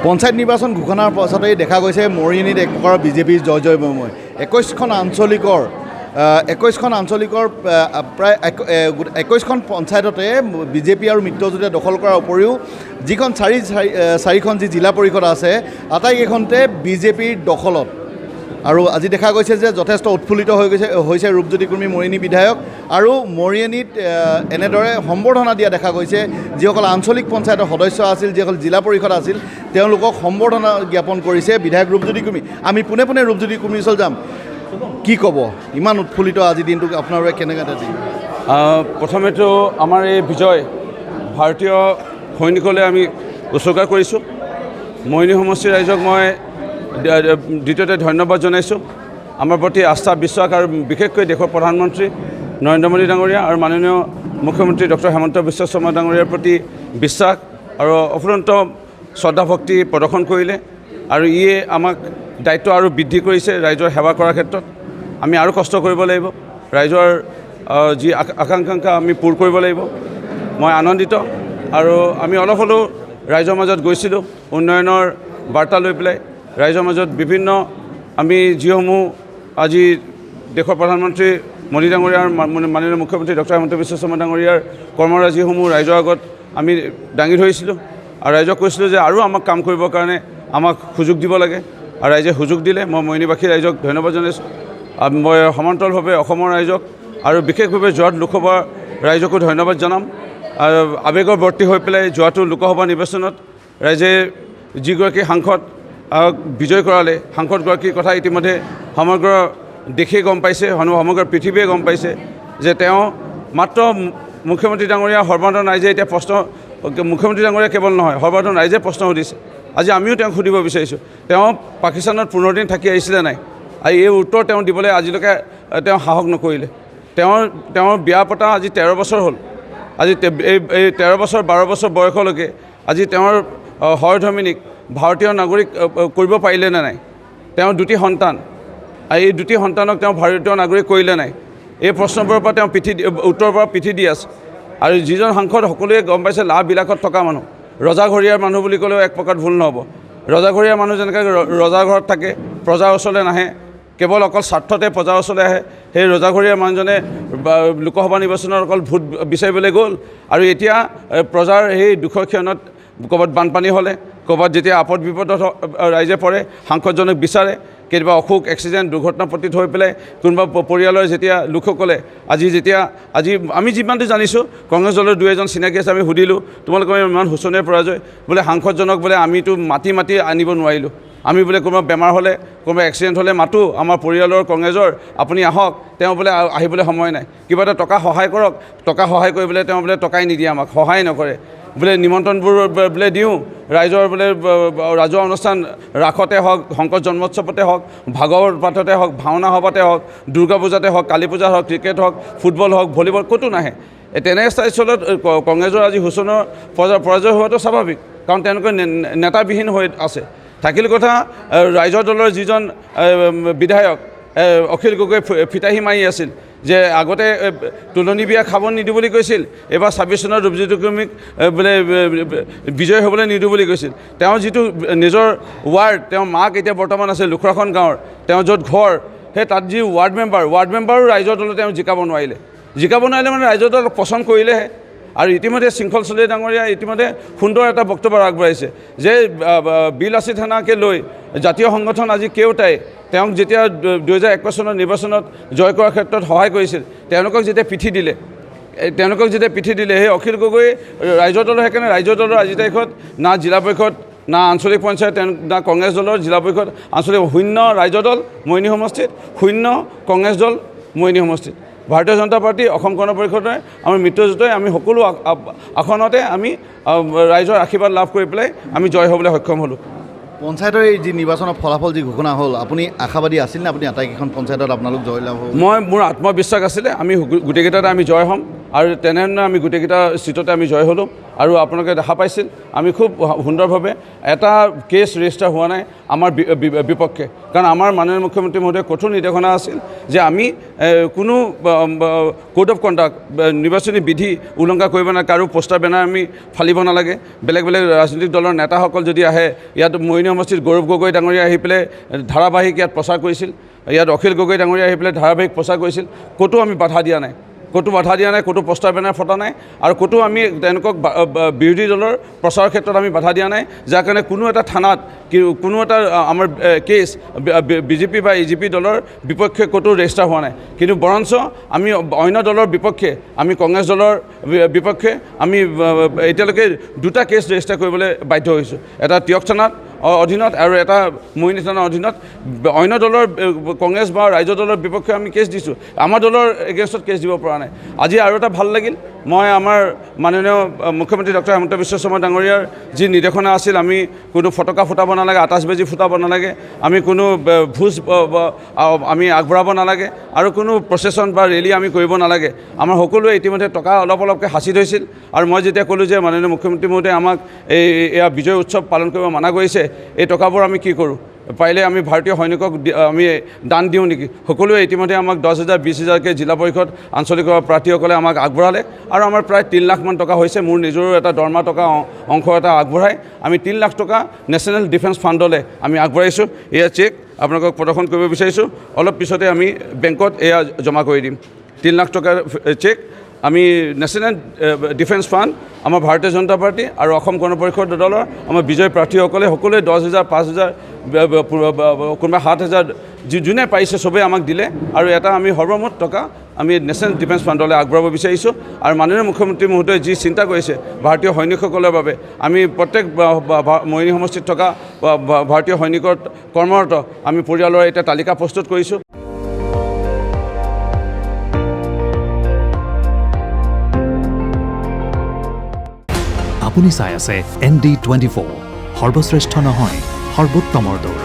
পঞ্চায়ত নিৰ্বাচন ঘোষণাৰ পাছতেই দেখা গৈছে মৰিয়নীত এক প্ৰকাৰৰ বিজেপিৰ জয় জয়ময়। 21খন আঞ্চলিকৰ প্ৰায় 21খন পঞ্চায়ততে বিজেপি আৰু মিত্ৰজোঁটে দখল কৰাৰ উপৰিও যিখন চাৰিখন যি জিলা পৰিষদ আছে আটাইকেইখনতে বিজেপিৰ দখলত। আৰু আজি দেখা গৈছে যে যথেষ্ট উৎফুল্লিত হৈছে ৰূপজ্যোতি কুৰ্মী মৰিয়নী বিধায়ক। আৰু মৰিয়নীত এনেদৰে সম্বৰ্ধনা দিয়া দেখা গৈছে যিসকল আঞ্চলিক পঞ্চায়তৰ সদস্য আছিল, যিসকল জিলা পৰিষদ আছিল, তেওঁলোকক সম্বৰ্ধনা জ্ঞাপন কৰিছে বিধায়ক ৰূপজ্যোতি কুৰ্মী। আমি পোনে পোনে ৰূপজ্যোতি কুৰ্মীৰ ওচৰত যাম। কি ক'ব, ইমান উৎফুল্লিত আজি দিনটোক আপোনালোকে কেনেকৈ দিন? প্ৰথমেতো আমাৰ এই বিজয় ভাৰতীয় সৈনিকলৈ আমি উৎসৰ্গা কৰিছোঁ। মৰিয়নী সমষ্টিৰ ৰাইজক মই দ্বিতীয়তে ধন্যবাদ জনাইছোঁ। আমাৰ প্ৰতি আস্থা বিশ্বাস আৰু বিশেষকৈ দেশৰ প্ৰধানমন্ত্ৰী নৰেন্দ্ৰ মোদী ডাঙৰীয়া আৰু মাননীয় মুখ্যমন্ত্ৰী ডক্টৰ হিমন্ত বিশ্ব শৰ্মা ডাঙৰীয়াৰ প্ৰতি বিশ্বাস আৰু অফুৰন্ত শ্ৰদ্ধা ভক্তি প্ৰদৰ্শন কৰিলে। আৰু ইয়ে আমাক দায়িত্ব আৰু বৃদ্ধি কৰিছে ৰাইজৰ সেৱা কৰাৰ ক্ষেত্ৰত। আমি আৰু কষ্ট কৰিব লাগিব, ৰাইজৰ যি আকাংক্ষা আমি পূৰ কৰিব লাগিব। মই আনন্দিত। আৰু আমি অলপ হ'লেও ৰাইজৰ মাজত গৈছিলোঁ উন্নয়নৰ বাৰ্তা লৈ পেলাই। ৰাইজৰ মাজত বিভিন্ন আমি যিসমূহ আজি দেশৰ প্ৰধানমন্ত্ৰী মোদী ডাঙৰীয়াৰ মাননীয় মুখ্যমন্ত্ৰী ডক্টৰ হিমন্ত বিশ্ব শৰ্মা ডাঙৰীয়াৰ কৰ্মৰাজিসমূহ ৰাইজৰ আগত আমি দাঙি ধৰিছিলোঁ আৰু ৰাইজক কৈছিলোঁ যে আৰু আমাক কাম কৰিবৰ কাৰণে আমাক সুযোগ দিব লাগে। আৰু ৰাইজে সুযোগ দিলে। মই মৰিয়নীবাসী ৰাইজক ধন্যবাদ জনাইছোঁ। মই সমান্তৰালভাৱে অসমৰ ৰাইজক আৰু বিশেষভাৱে যোৰহাট লোকসভা ৰাইজকো ধন্যবাদ জনাম। আৱেগৰ বৰ্তি হৈ পেলাই যোৱাটো লোকসভা নিৰ্বাচনত ৰাইজে যিগৰাকী সাংসদ বিজয় কৰালে, সাংসদগৰাকীৰ কথা ইতিমধ্যে সমগ্ৰ দেশে গম পাইছে, সমগ্ৰ পৃথিৱীয়ে গম পাইছে যে তেওঁ মাত্ৰ মুখ্যমন্ত্ৰী ডাঙৰীয়া সৰ্বানন্দ ৰাইজে এতিয়া প্ৰশ্ন, মুখ্যমন্ত্ৰী ডাঙৰীয়া কেৱল নহয় সৰ্বানন্দ ৰাইজে প্ৰশ্ন সুধিছে। আজি আমিও তেওঁক সুধিব বিচাৰিছোঁ, তেওঁ পাকিস্তানত 15 দিন থাকি আহিছিলে নাই? আৰু এই উত্তৰ তেওঁ দিবলৈ আজিলৈকে তেওঁ সাহস নকৰিলে। তেওঁৰ বিয়া পতা আজি 13 বছৰ হ'ল। আজি এই 13 বছৰ 12 বছৰ বয়সলৈকে আজি তেওঁৰ সহধৰ্মিনীক ভাৰতীয় নাগৰিক কৰিব পাৰিলে নে নাই? তেওঁৰ 2টি সন্তান, আৰু এই 2টি সন্তানক তেওঁ ভাৰতীয় নাগৰিক কৰিলে নাই? এই প্ৰশ্নবোৰৰ পৰা তেওঁ উত্তৰৰ পৰা পিঠি দি আছে। আৰু যিজন সাংসদ সকলোৱে গম পাইছে লাভবিলাকত থকা মানুহ, ৰজাঘৰীয়াৰ মানুহ বুলি ক'লেও এক প্ৰকাৰ ভুল নহ'ব। ৰজাঘৰীয়া মানুহ যেনেকৈ ৰজাঘৰত থাকে, প্ৰজাৰ ওচৰলৈ নাহে, কেৱল অকল স্বাৰ্থতে প্ৰজাৰ ওচৰলৈ আহে। সেই ৰজাঘৰীয়া মানুহজনে লোকসভা নিৰ্বাচনত অকল ভোট বিচাৰিবলৈ গ'ল। আৰু এতিয়া প্ৰজাৰ সেই দুখৰ ক্ষণত ক'ৰবাত বানপানী হ'লে, ক'ৰবাত যেতিয়া আপদ বিপদত ৰাইজে পৰে, সাংসদজনক বিচাৰে। কেতিয়াবা অসুখ এক্সিডেণ্ট দুৰ্ঘটনাপতিত হৈ পেলাই কোনোবা পৰিয়ালৰ যেতিয়া লোকসকলে আজি আমি যিমানটো জানিছোঁ কংগ্ৰেছ দলৰ 2-এজন চিনাকি আছে, আমি সুধিলোঁ তোমালোকৰ ইমান শোচনীয় পৰাজয় বোলে, সাংসদজনক বোলে আমিতো মাতি আনিব নোৱাৰিলোঁ। আমি বোলে কোনোবা বেমাৰ হ'লে, কোনোবা এক্সিডেণ্ট হ'লে মাতোঁ আমাৰ পৰিয়ালৰ কংগ্ৰেছৰ, আপুনি আহক। তেওঁ বোলে আহিবলৈ সময় নাই। কিবা এটা টকা সহায় কৰক, টকা সহায় কৰিবলৈ তেওঁ বোলে টকাই নিদিয়ে, আমাক সহায় নকৰে। বোলে নিমন্ত্ৰণবোৰ বোলে দিওঁ, ৰাইজৰ বোলে ৰাজহুৱা অনুষ্ঠান ৰাসতে হওক, শংকৰ জন্মোৎসৱতে হওক, ভাগৱত পাঠতে হওক, ভাওনা সভাতে হওক, দুৰ্গা পূজাতে হওক, কালী পূজা হওক, ক্ৰিকেট হওক, ফুটবল হওক, ভলীবল ক'তো নাহে। তেনে স্থলত কংগ্ৰেছৰ আজি শোচনৰ পৰাজয় হোৱাটো স্বাভাৱিক, কাৰণ তেওঁলোকে নেতাবিহীন হৈ আছে। থাকিল কথা ৰাইজৰ দলৰ যিজন বিধায়ক অখিল গগৈ ফিতাহী মাৰি আছিল যে আগতে তুলনি বিয়া খাব নিদিওঁ বুলি কৈছিল, এইবাৰ 26 চনত ৰূপজ্যোতি কুৰ্মীক বোলে বিজয় হ'বলৈ নিদিওঁ বুলি কৈছিল। তেওঁ যিটো নিজৰ ৱাৰ্ড, তেওঁৰ মাক এতিয়া বৰ্তমান আছে লুখৰাখন গাঁৱৰ, তেওঁ য'ত ঘৰ, সেই তাত যি ৱাৰ্ড মেম্বাৰো ৰাইজৰ দলত তেওঁ জিকাব নোৱাৰিলে মানে ৰাইজৰ দলক পচন্দ কৰিলেহে। আৰু ইতিমধ্যে শৃংখল চলিহা ডাঙৰীয়া ইতিমধ্যে সুন্দৰ এটা বক্তব্য আগবঢ়াইছে যে বিল 80 থানাকে লৈ জাতীয় সংগঠন আজি কেওটাই তেওঁক যেতিয়া 2021 চনৰ নিৰ্বাচনত জয় কৰাৰ ক্ষেত্ৰত সহায় কৰিছিল, তেওঁলোকক যেতিয়া পিঠি দিলে সেই অখিল গগৈ ৰাইজৰ দলৰ, সেইকাৰণে ৰাইজৰ দলৰ আজি তাৰিখত না জিলা পৰিষদ, না আঞ্চলিক পঞ্চায়ত, না কংগ্ৰেছ দলৰ জিলা পৰিষদ, আঞ্চলিক শূন্য ৰাইজৰ দল মৰিয়নী সমষ্টিত, শূন্য কংগ্ৰেছ দল মৰিয়নী সমষ্টিত। ভাৰতীয় জনতা পাৰ্টি, অসম গণ পৰিষদে, আমাৰ মিত্ৰজোঁটে আমি সকলো আসনতে আমি ৰাইজৰ আশীৰ্বাদ লাভ কৰি পেলাই আমি জয় হ'বলৈ সক্ষম হ'লোঁ। পঞ্চায়তৰ এই যি নিৰ্বাচনৰ ফলাফল যি ঘোষণা হ'ল, আপুনি আশাবাদী আছিল নে আপুনি আটাইকেইখন পঞ্চায়তত আপোনালোক জয় লাভ হ'ব? মোৰ আত্মবিশ্বাস আছিলে আমি গোটেইকেইটাতে আমি জয় হ'ম। আৰু তেনেধৰণে আমি গোটেইকেইটা চিটতে আমি জয় হ'লোঁ আৰু আপোনালোকে দেখা পাইছিল আমি খুব সুন্দৰভাৱে এটা কেছ ৰেজিষ্টাৰ হোৱা নাই আমাৰ বিপক্ষে কাৰণ আমাৰ মাননীয় মুখ্যমন্ত্ৰী মহোদয়ে কঠোৰ নিৰ্দেশনা আছিল যে আমি কোনো কোড অফ কণ্ডাক্ট নিৰ্বাচনী বিধি উলংঘা কৰিব নালাগে কাৰো পোষ্টাৰ বেনাৰ আমি ফালিব নালাগে বেলেগ বেলেগ ৰাজনৈতিক দলৰ নেতাসকল যদি আহে ইয়াত মৰিয়নি সমষ্টিত গৌৰৱ গগৈ ডাঙৰীয়া আহি পেলাই ধাৰাবাহিক ইয়াত প্ৰচাৰ কৰিছিল ইয়াত অখিল গগৈ ডাঙৰীয়া আহি পেলাই ধাৰাবাহিক প্ৰচাৰ কৰিছিল ক'তো আমি বাধা দিয়া নাই ক'তো বাধা দিয়া নাই ক'তো পোষ্টাৰ বেনাৰ ফটা নাই আৰু ক'তো আমি তেওঁলোকক বিৰোধী দলৰ প্ৰচাৰৰ ক্ষেত্ৰত আমি বাধা দিয়া নাই যাৰ কাৰণে কোনো এটা থানাত কোনো এটা আমাৰ কেছ বিজেপি বা এজিপি দলৰ বিপক্ষে ক'তো ৰেজিষ্টাৰ হোৱা নাই কিন্তু বৰঞ্চ আমি অন্য দলৰ বিপক্ষে আমি কংগ্ৰেছ দলৰ বিপক্ষে আমি এতিয়ালৈকে দুটা কেছ ৰেজিষ্টাৰ কৰিবলৈ বাধ্য হৈছোঁ এটা তিয়ক থানাত অধীনত আৰু এটা মৰিয়নি থানাৰ অধীনত অন্য দলৰ কংগ্ৰেছ বা ৰাজ্য দলৰ বিপক্ষে আমি কেছ দিছোঁ আমাৰ দলৰ এগেইনষ্টত কেছ দিব পৰা নাই আজি আৰু এটা ভাল লাগিল মই আমাৰ মাননীয় মুখ্যমন্ত্ৰী ডক্টৰ হিমন্ত বিশ্ব শৰ্মা ডাঙৰীয়াৰ যি নিৰ্দেশনা আছিল আমি কোনো ফটকা ফুটাব নালাগে আতাচবাজি ফুটাব নালাগে আমি কোনো ভোজ আমি আগবঢ়াব নালাগে আৰু কোনো প্ৰচেছন বা ৰেলী আমি কৰিব নালাগে আমাৰ সকলোৱে ইতিমধ্যে টকা অলপ অলপকৈ সাঁচি থৈছিল আৰু মই যেতিয়া ক'লোঁ যে মাননীয় মুখ্যমন্ত্ৰী মহোদয়ে আমাক এয়া বিজয় উৎসৱ পালন কৰিব মানা কৰিছে এই টকাবোৰ আমি কি কৰোঁ পাৰিলে আমি ভাৰতীয় সৈনিকক আমি দান দিওঁ নেকি সকলোৱে ইতিমধ্যে আমাক 10,000 20,000কৈ জিলা পৰিষদ আঞ্চলিক প্ৰাৰ্থীসকলে আমাক আগবঢ়ালে আৰু আমাৰ প্ৰায় 3 লাখ মান টকা হৈছে মোৰ নিজৰো এটা দৰমহা টকা অংশ এটা আগবঢ়াই আমি 3 লাখ টকা নেশ্যনেল ডিফেন্স ফাণ্ডলৈ আমি আগবঢ়াইছোঁ এয়া চেক আপোনালোকক প্ৰদৰ্শন কৰিব বিচাৰিছোঁ অলপ পিছতে আমি বেংকত এয়া জমা কৰি দিম 3 লাখ টকাৰ চেক আমি নেশ্যনেল ডিফেন্স ফাণ্ড আমাৰ ভাৰতীয় জনতা পাৰ্টি আৰু অসম গণ পৰিষদ দলৰ আমাৰ বিজয় প্ৰাৰ্থীসকলে সকলোৱে 10,000 5,000 কোনোবা 7,000 যোনে পাৰিছে চবেই আমাক দিলে আৰু এটা আমি সৰ্বমুঠ টকা আমি নেশ্যনেল ডিফেন্স ফাণ্ডলৈ আগবঢ়াব বিচাৰিছোঁ আৰু মাননীয় মুখ্যমন্ত্ৰী মহোদয়ে যি চিন্তা কৰিছে ভাৰতীয় সৈনিকসকলৰ বাবে আমি প্ৰত্যেক মৰিয়নি সমষ্টিত থকা ভাৰতীয় সৈনিকৰ কৰ্মৰত আমি পৰিয়ালৰ এটা তালিকা প্ৰস্তুত কৰিছোঁ আপুনি চাই আছে ND24 সৰ্বশ্ৰেষ্ঠ নহয় সৰ্বোত্তমৰ দৌৰ